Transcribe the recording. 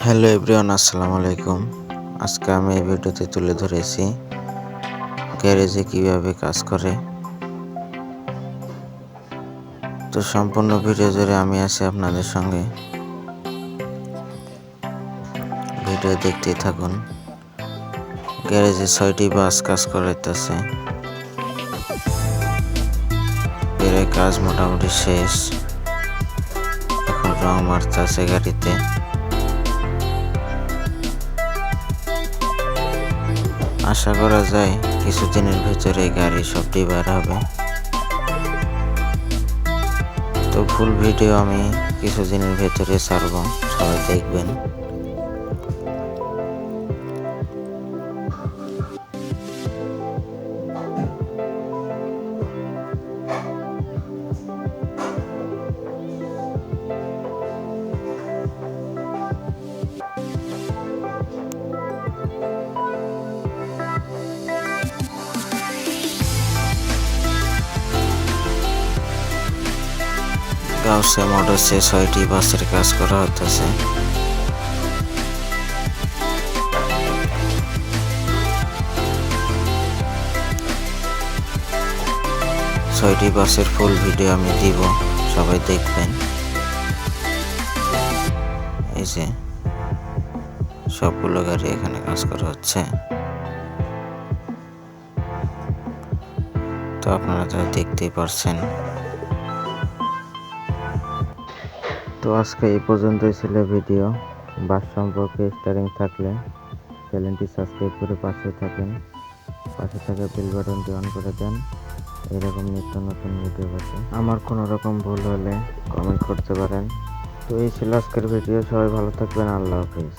Hello everyone, আসসালামু আলাইকুম। আজকে আমি এই ভিডিওতে তুলে ধরেছি গ্যারেজে কিভাবে কাজ করে। তো সম্পূর্ণ ভিডিও জুড়ে আমি আছি আপনাদের সঙ্গে, ভিডিও দেখতেই থাকুন। গ্যারেজে 6টি বাস কাজ করাইতেছে, এর কাজ মোটামুটি শেষ, এখন রং মারতেছে গাড়িতে। আশা করা যায় কিছুদিনের ভিতরে গাড়ি সবটি বের হবে। তো ফুল ভিডিও আমি কিছুদিনের ভেতরে ছাড়বো, সবাই দেখবেন। গাউসে মোটরসে 6টি বাসের কাজ করা হতেছে। ছয়টি বাসের ফুল ভিডিও আমি দিব, সবাই দেখবেন। এই যে সবগুলো গাড়ি এখানে কাজ করা হচ্ছে, তো আপনারা তো দেখতেই পারছেন। তো আজকে এই পর্যন্তই ছিল ভিডিও। বাস সম্পর্কে স্টারিং থাকলে চ্যানেলটি সাবস্ক্রাইব করে পাশে থাকেন, পাশে থাকা বেল বাটনটি অন করে দেন এরকম নিত্য নতুন ভিডিও পেতে। আমার কোনো রকম ভুল হলে কমেন্ট করতে পারেন। তো এই ছিল আজকের ভিডিও, সবাই ভালো থাকবেন, আল্লাহ হাফিজ।